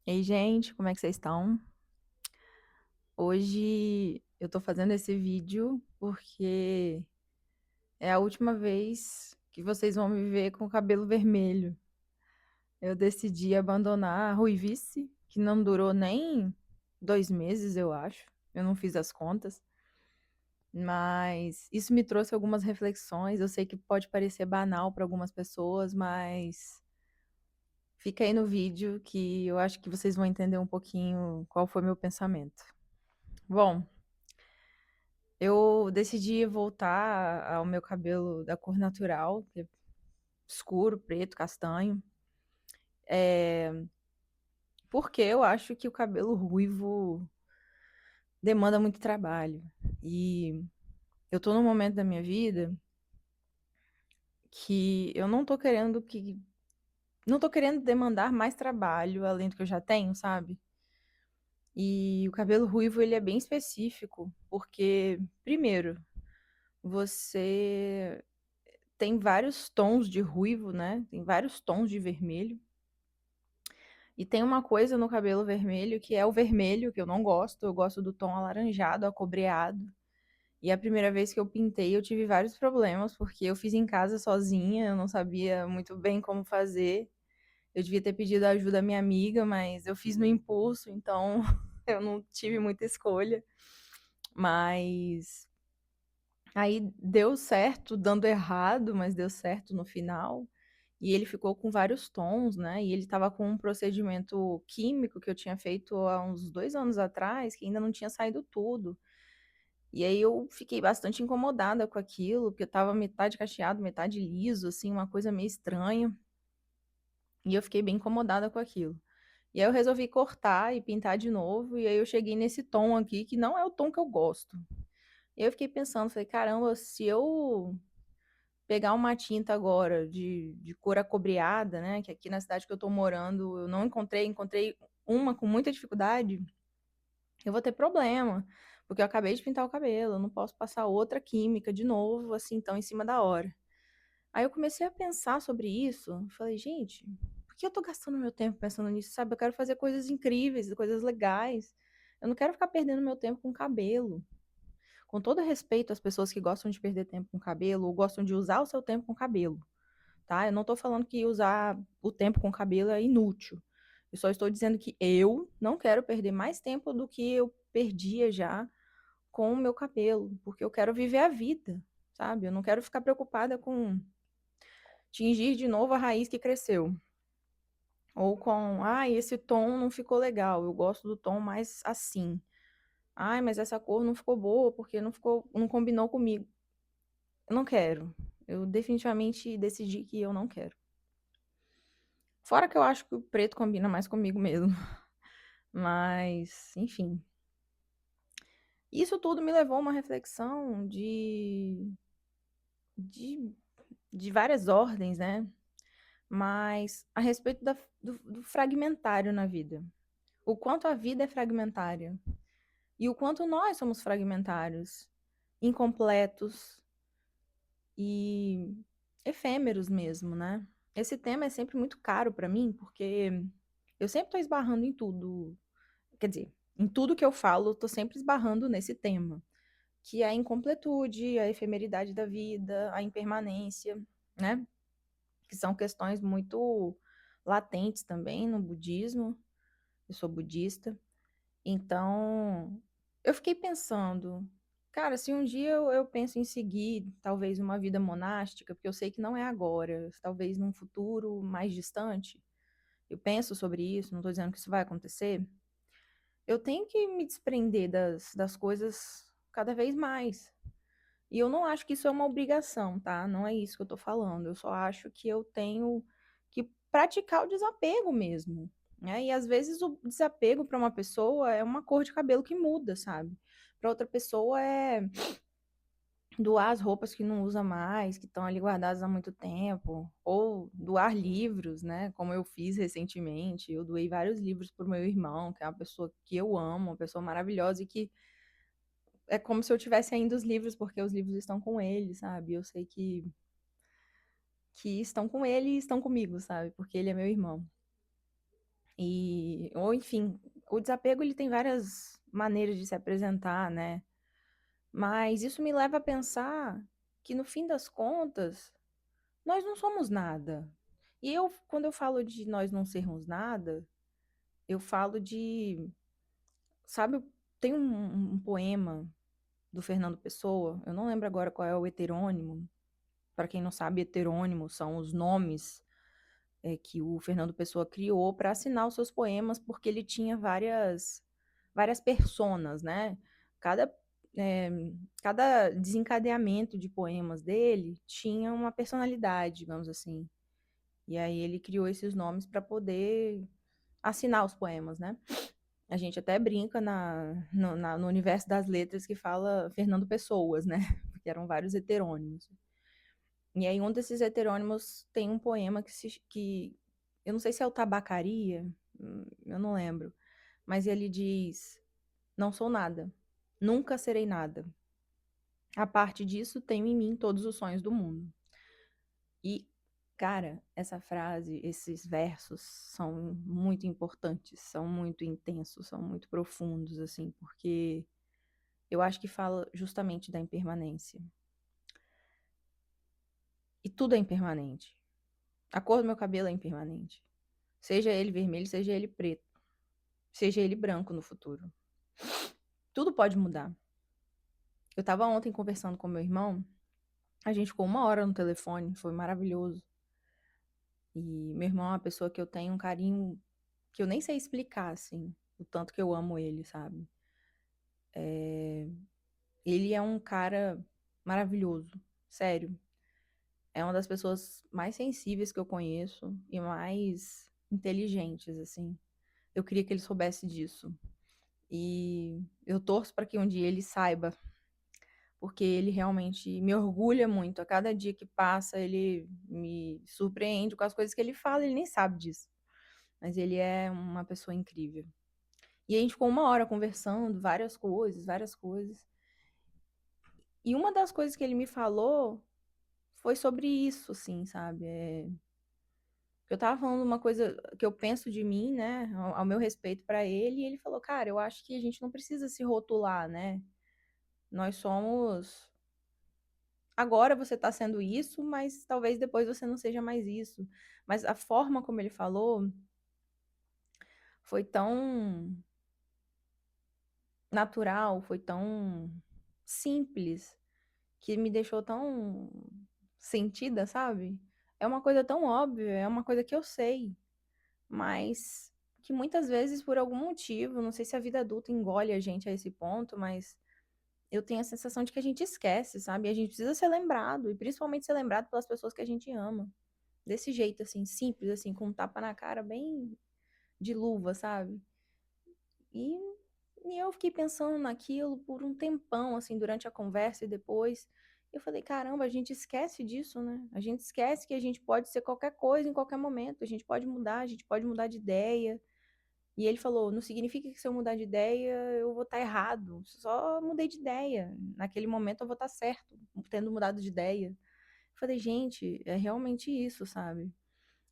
Ei, gente, como é que vocês estão? Hoje eu tô fazendo esse vídeo porque é a última vez que vocês vão me ver com o cabelo vermelho. Eu decidi abandonar a ruivice, que não durou nem 2 meses, eu acho. Eu não fiz as contas, mas isso me trouxe algumas reflexões. Eu sei que pode parecer banal para algumas pessoas, mas fica aí no vídeo que eu acho que vocês vão entender um pouquinho qual foi meu pensamento. Bom, eu decidi voltar ao meu cabelo da cor natural, que é escuro, preto, castanho, porque eu acho que o cabelo ruivo demanda muito trabalho. E eu tô num momento da minha vida que eu não tô querendo demandar mais trabalho além do que eu já tenho, sabe? E o cabelo ruivo ele é bem específico, porque primeiro, você tem vários tons de ruivo, né? Tem vários tons de vermelho. E tem uma coisa no cabelo vermelho que é o vermelho, que eu não gosto. Eu gosto do tom alaranjado, acobreado. E a primeira vez que eu pintei, eu tive vários problemas, porque eu fiz em casa sozinha, eu não sabia muito bem como fazer. Eu devia ter pedido ajuda à minha amiga, mas eu fiz no impulso, então eu não tive muita escolha. Mas aí deu certo, dando errado, mas deu certo no final. E ele ficou com vários tons, né? E ele estava com um procedimento químico que eu tinha feito há uns 2 anos atrás, que ainda não tinha saído tudo. E aí eu fiquei bastante incomodada com aquilo, porque eu tava metade cacheado, metade liso, assim, uma coisa meio estranha. E eu fiquei bem incomodada com aquilo. E aí eu resolvi cortar e pintar de novo, e aí eu cheguei nesse tom aqui, que não é o tom que eu gosto. E eu fiquei pensando, falei, caramba, se eu pegar uma tinta agora de cor acobreada, né? Que aqui na cidade que eu tô morando eu não encontrei uma com muita dificuldade, eu vou ter problema, porque eu acabei de pintar o cabelo, eu não posso passar outra química de novo, assim, tão em cima da hora. Aí eu comecei a pensar sobre isso, falei, gente, por que eu tô gastando meu tempo pensando nisso, sabe? Eu quero fazer coisas incríveis, coisas legais. Eu não quero ficar perdendo meu tempo com cabelo. Com todo respeito às pessoas que gostam de perder tempo com cabelo ou gostam de usar o seu tempo com cabelo, tá? Eu não tô falando que usar o tempo com cabelo é inútil. Eu só estou dizendo que eu não quero perder mais tempo do que eu perdia já com o meu cabelo, porque eu quero viver a vida, sabe? Eu não quero ficar preocupada com tingir de novo a raiz que cresceu. Ou com, esse tom não ficou legal, eu gosto do tom mais assim. Ai, mas essa cor não ficou boa porque não combinou comigo. Eu não quero. Eu definitivamente decidi que eu não quero. Fora que eu acho que o preto combina mais comigo mesmo. Mas, enfim. Isso tudo me levou a uma reflexão de, de várias ordens, né? Mas a respeito do fragmentário na vida. O quanto a vida é fragmentária. E o quanto nós somos fragmentários, incompletos e efêmeros mesmo, né? Esse tema é sempre muito caro para mim, porque eu sempre estou esbarrando em tudo. Quer dizer, em tudo que eu falo, eu tô sempre esbarrando nesse tema, que é a incompletude, a efemeridade da vida, a impermanência, né? Que são questões muito latentes também no budismo. Eu sou budista. Então, eu fiquei pensando, cara, se um dia eu penso em seguir talvez uma vida monástica, porque eu sei que não é agora, talvez num futuro mais distante, eu penso sobre isso, não estou dizendo que isso vai acontecer. Eu tenho que me desprender das coisas cada vez mais. E eu não acho que isso é uma obrigação, tá? Não é isso que eu tô falando. Eu só acho que eu tenho que praticar o desapego mesmo, né? E às vezes o desapego para uma pessoa é uma cor de cabelo que muda, sabe? Para outra pessoa é doar as roupas que não usa mais, que estão ali guardadas há muito tempo, ou doar livros, né? Como eu fiz recentemente, eu doei vários livros para o meu irmão, que é uma pessoa que eu amo, uma pessoa maravilhosa e que é como se eu tivesse ainda os livros, porque os livros estão com ele, sabe? Eu sei que estão com ele e estão comigo, sabe? Porque ele é meu irmão. ou enfim, o desapego ele tem várias maneiras de se apresentar, né? Mas isso me leva a pensar que no fim das contas, nós não somos nada. E quando eu falo de nós não sermos nada, eu falo de, sabe, tem um poema do Fernando Pessoa, eu não lembro agora qual é o heterônimo. Para quem não sabe, heterônimo são os nomes que o Fernando Pessoa criou para assinar os seus poemas, porque ele tinha várias personas, né? Cada, é, cada desencadeamento de poemas dele tinha uma personalidade, digamos assim. E aí ele criou esses nomes para poder assinar os poemas, né? A gente até brinca no universo das letras que fala Fernando Pessoas, né? Porque eram vários heterônimos. E aí um desses heterônimos tem um poema que eu não sei se é o Tabacaria, eu não lembro, mas ele diz: Não sou nada, nunca serei nada. A parte disso, tenho em mim todos os sonhos do mundo. E, cara, essa frase, esses versos são muito importantes, são muito intensos, são muito profundos, assim, porque eu acho que fala justamente da impermanência. E tudo é impermanente. A cor do meu cabelo é impermanente. Seja ele vermelho, seja ele preto, seja ele branco no futuro. Tudo pode mudar. Eu tava ontem conversando com meu irmão, a gente ficou 1 hora no telefone, foi maravilhoso. E meu irmão é uma pessoa que eu tenho um carinho que eu nem sei explicar, assim, o tanto que eu amo ele, sabe? Ele é um cara maravilhoso, sério. É uma das pessoas mais sensíveis que eu conheço e mais inteligentes, assim. Eu queria que ele soubesse disso. E eu torço para que um dia ele saiba, porque ele realmente me orgulha muito. A cada dia que passa, ele me surpreende com as coisas que ele fala, ele nem sabe disso. Mas ele é uma pessoa incrível. E a gente ficou 1 hora conversando, várias coisas, várias coisas. E uma das coisas que ele me falou foi sobre isso, assim, sabe? Eu tava falando uma coisa que eu penso de mim, né, ao meu respeito pra ele, e ele falou, cara, eu acho que a gente não precisa se rotular, né? Nós somos. Agora você tá sendo isso, mas talvez depois você não seja mais isso. Mas a forma como ele falou foi tão natural, foi tão simples, que me deixou tão sentida, sabe? É uma coisa tão óbvia, é uma coisa que eu sei, mas que muitas vezes, por algum motivo, não sei se a vida adulta engole a gente a esse ponto, mas eu tenho a sensação de que a gente esquece, sabe? E a gente precisa ser lembrado, e principalmente ser lembrado pelas pessoas que a gente ama. Desse jeito, assim, simples, assim, com um tapa na cara, bem de luva, sabe? E, e eu fiquei pensando naquilo por um tempão, assim, durante a conversa e depois. Eu falei, caramba, a gente esquece disso, né? A gente esquece que a gente pode ser qualquer coisa em qualquer momento, a gente pode mudar, a gente pode mudar de ideia. E ele falou, não significa que se eu mudar de ideia eu vou estar errado, só mudei de ideia. Naquele momento eu vou estar certo, tendo mudado de ideia. Eu falei, gente, é realmente isso, sabe?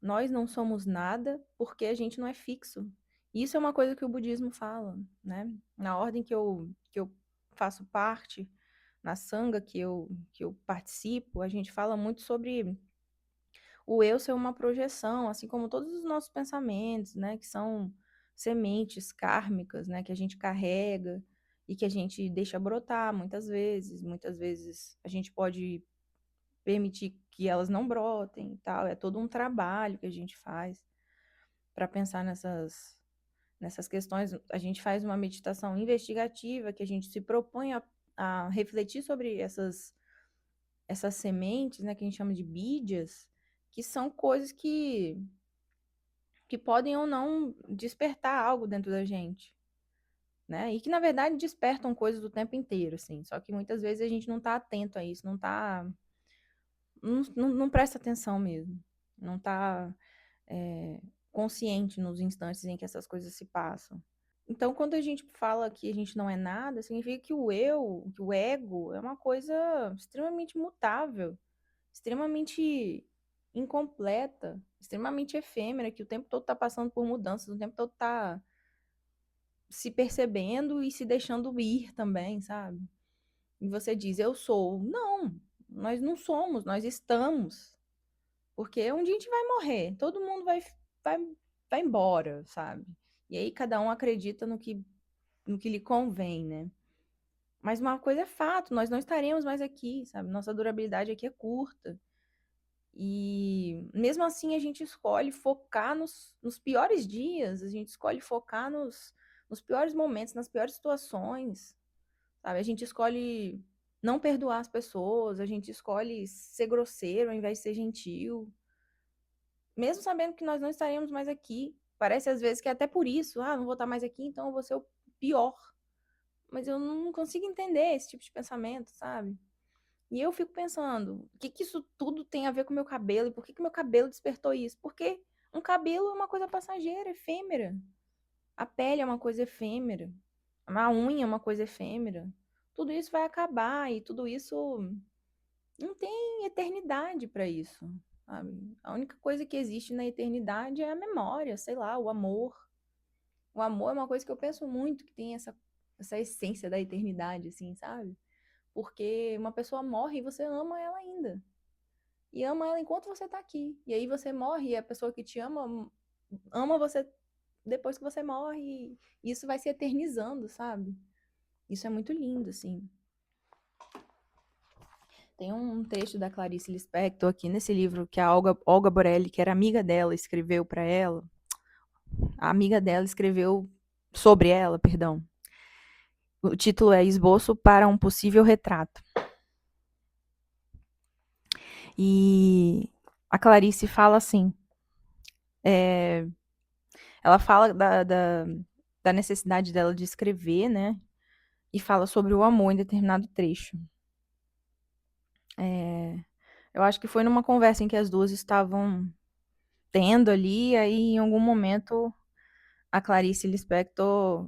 Nós não somos nada porque a gente não é fixo. Isso é uma coisa que o budismo fala, né? Na ordem que eu faço parte, na sanga que eu participo, a gente fala muito sobre o eu ser uma projeção, assim como todos os nossos pensamentos, né? Que são sementes kármicas, né? Que a gente carrega e que a gente deixa brotar muitas vezes. Muitas vezes a gente pode permitir que elas não brotem e tal. É todo um trabalho que a gente faz para pensar nessas questões. A gente faz uma meditação investigativa que a gente se propõe a refletir sobre essas sementes, né, que a gente chama de bídias, que são coisas que podem ou não despertar algo dentro da gente. Né? E que, na verdade, despertam coisas o tempo inteiro, assim. Só que muitas vezes a gente não está atento a isso, não tá. Não presta atenção mesmo. Não está consciente nos instantes em que essas coisas se passam. Então, quando a gente fala que a gente não é nada, significa que o eu, que o ego, é uma coisa extremamente mutável, extremamente incompleta, extremamente efêmera, que o tempo todo tá passando por mudanças, o tempo todo tá se percebendo e se deixando ir também, sabe? E você diz, eu sou. Não, nós não somos, nós estamos. Porque um dia a gente vai morrer, todo mundo vai, vai embora, sabe? E aí cada um acredita no que lhe convém, né? Mas uma coisa é fato, nós não estaremos mais aqui, sabe? Nossa durabilidade aqui é curta. E mesmo assim a gente escolhe focar nos piores dias, a gente escolhe focar nos piores momentos, nas piores situações, sabe? A gente escolhe não perdoar as pessoas, a gente escolhe ser grosseiro ao invés de ser gentil, mesmo sabendo que nós não estaremos mais aqui. Parece às vezes que é até por isso, não vou estar mais aqui, então eu vou ser o pior. Mas eu não consigo entender esse tipo de pensamento, sabe? E eu fico pensando, o que que isso tudo tem a ver com o meu cabelo? E por que que meu cabelo despertou isso? Porque um cabelo é uma coisa passageira, efêmera. A pele é uma coisa efêmera. A unha é uma coisa efêmera. Tudo isso vai acabar e tudo isso não tem eternidade para isso, sabe? A única coisa que existe na eternidade é a memória, sei lá, o amor. O amor é uma coisa que eu penso muito, que tem essa essência da eternidade, assim, sabe? Porque uma pessoa morre e você ama ela ainda. E ama ela enquanto você tá aqui. E aí você morre e a pessoa que te ama você depois que você morre. E isso vai se eternizando, sabe? Isso é muito lindo, assim. Tem um texto da Clarice Lispector aqui nesse livro que a Olga Borelli, que era amiga dela, escreveu para ela. A amiga dela escreveu sobre ela, perdão. O título é Esboço para um Possível Retrato. E a Clarice fala assim, ela fala da necessidade dela de escrever, né? E fala sobre o amor em determinado trecho. Eu acho que foi numa conversa em que as duas estavam tendo ali, aí em algum momento a Clarice Lispector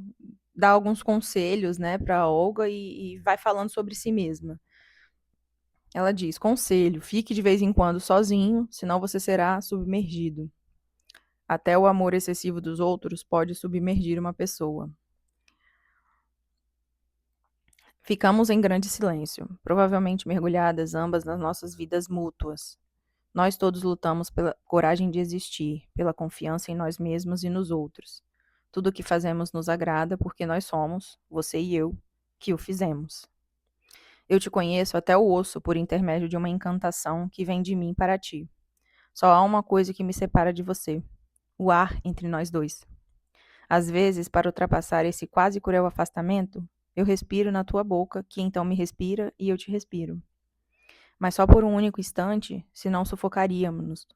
dá alguns conselhos, né, para Olga e vai falando sobre si mesma. Ela diz: conselho, fique de vez em quando sozinho, senão você será submergido. Até o amor excessivo dos outros pode submergir uma pessoa. Ficamos em grande silêncio, provavelmente mergulhadas ambas nas nossas vidas mútuas. Nós todos lutamos pela coragem de existir, pela confiança em nós mesmos e nos outros. Tudo o que fazemos nos agrada porque nós somos, você e eu, que o fizemos. Eu te conheço até o osso por intermédio de uma encantação que vem de mim para ti. Só há uma coisa que me separa de você: o ar entre nós dois. Às vezes, para ultrapassar esse quase cruel afastamento, eu respiro na tua boca, que então me respira e eu te respiro. Mas só por um único instante, senão sufocaríamos-nos.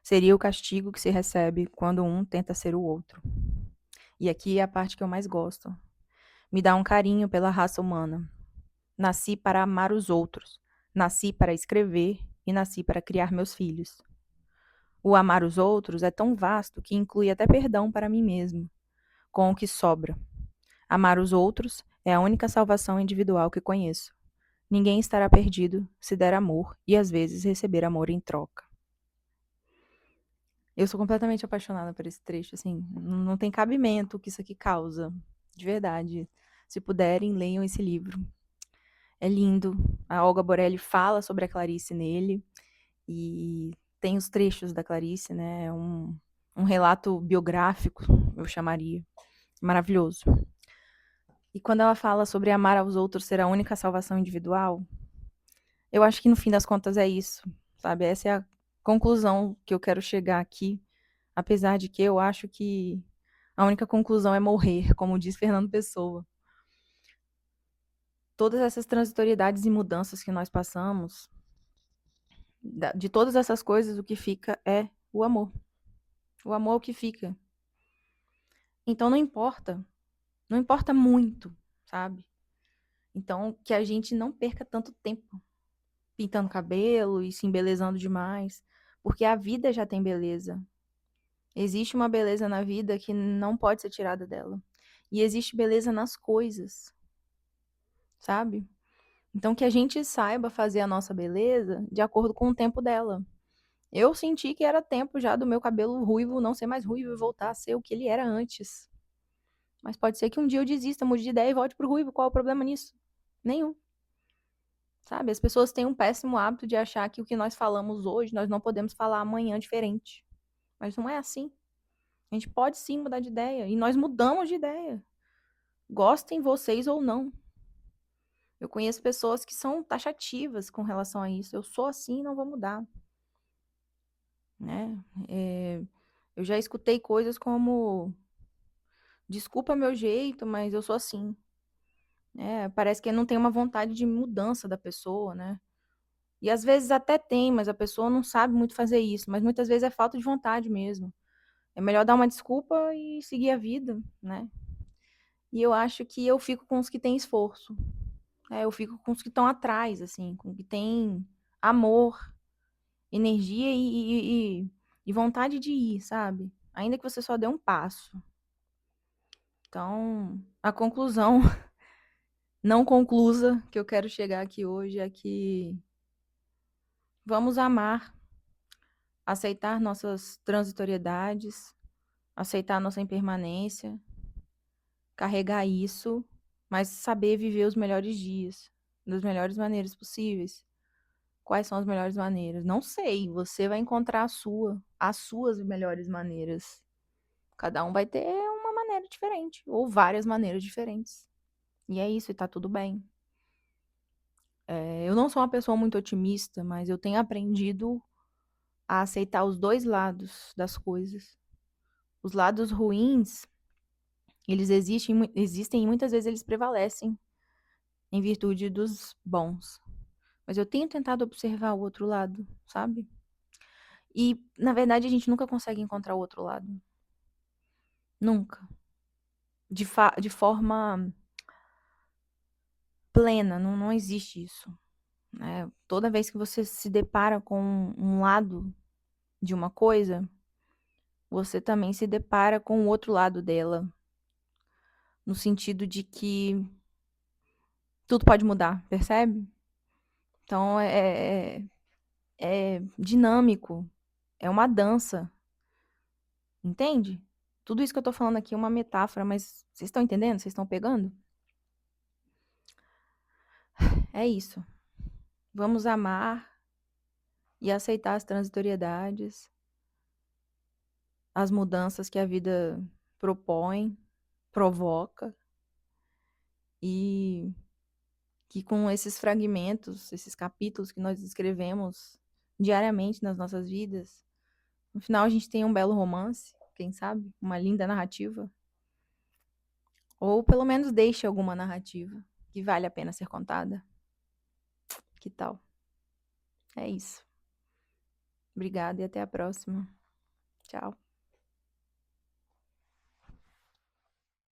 Seria o castigo que se recebe quando um tenta ser o outro. E aqui é a parte que eu mais gosto. Me dá um carinho pela raça humana. Nasci para amar os outros. Nasci para escrever e nasci para criar meus filhos. O amar os outros é tão vasto que inclui até perdão para mim mesmo, com o que sobra. Amar os outros é a única salvação individual que conheço. Ninguém estará perdido se der amor e às vezes receber amor em troca. Eu sou completamente apaixonada por esse trecho, assim, não tem cabimento o que isso aqui causa, de verdade. Se puderem, leiam esse livro. É lindo. A Olga Borelli fala sobre a Clarice nele e tem os trechos da Clarice, né? É um relato biográfico, eu chamaria. Maravilhoso. E quando ela fala sobre amar aos outros ser a única salvação individual, eu acho que no fim das contas é isso, sabe? Essa é a conclusão que eu quero chegar aqui, apesar de que eu acho que a única conclusão é morrer, como diz Fernando Pessoa. Todas essas transitoriedades e mudanças que nós passamos, de todas essas coisas, o que fica é o amor. O amor é o que fica. Então não importa muito, sabe? Então que a gente não perca tanto tempo pintando cabelo e se embelezando demais, porque a vida já tem beleza. Existe uma beleza na vida que não pode ser tirada dela. E existe beleza nas coisas, sabe? Então que a gente saiba fazer a nossa beleza de acordo com o tempo dela. Eu senti que era tempo já do meu cabelo ruivo não ser mais ruivo e voltar a ser o que ele era antes. Mas pode ser que um dia eu desista, mude de ideia e volte pro ruivo. Qual é o problema nisso? Nenhum. Sabe? As pessoas têm um péssimo hábito de achar que o que nós falamos hoje, nós não podemos falar amanhã diferente. Mas não é assim. A gente pode sim mudar de ideia. E nós mudamos de ideia. Gostem vocês ou não. Eu conheço pessoas que são taxativas com relação a isso. Eu sou assim e não vou mudar. Né? Eu já escutei coisas como: desculpa meu jeito, mas eu sou assim. Parece que não tem uma vontade de mudança da pessoa, né? E às vezes até tem, mas a pessoa não sabe muito fazer isso. Mas muitas vezes é falta de vontade mesmo. É melhor dar uma desculpa e seguir a vida, né? E eu acho que eu fico com os que têm esforço. Eu fico com os que estão atrás, assim, com os que têm amor, energia e vontade de ir, sabe? Ainda que você só dê um passo. Então, a conclusão não conclusa que eu quero chegar aqui hoje é que vamos amar, aceitar nossas transitoriedades, aceitar nossa impermanência, carregar isso, mas saber viver os melhores dias, das melhores maneiras possíveis. Quais são as melhores maneiras? Não sei, você vai encontrar as suas melhores maneiras. Cada um vai ter uma maneira diferente, ou várias maneiras diferentes. E é isso, e tá tudo bem. Eu não sou uma pessoa muito otimista, mas eu tenho aprendido a aceitar os dois lados das coisas. Os lados ruins, eles existem e muitas vezes eles prevalecem em virtude dos bons. Mas eu tenho tentado observar o outro lado, sabe? E, na verdade, a gente nunca consegue encontrar o outro lado. Nunca. De forma plena, não existe isso. Né? Toda vez que você se depara com um lado de uma coisa, você também se depara com o outro lado dela. No sentido de que tudo pode mudar, percebe? Então é dinâmico, é uma dança, entende? Tudo isso que eu tô falando aqui é uma metáfora, mas vocês estão entendendo? Vocês estão pegando? É isso. Vamos amar e aceitar as transitoriedades, as mudanças que a vida propõe, provoca, e que com esses fragmentos, esses capítulos que nós escrevemos diariamente nas nossas vidas, no final a gente tem um belo romance, quem sabe? Uma linda narrativa. Ou pelo menos deixe alguma narrativa que vale a pena ser contada. Que tal? É isso. Obrigada e até a próxima. Tchau.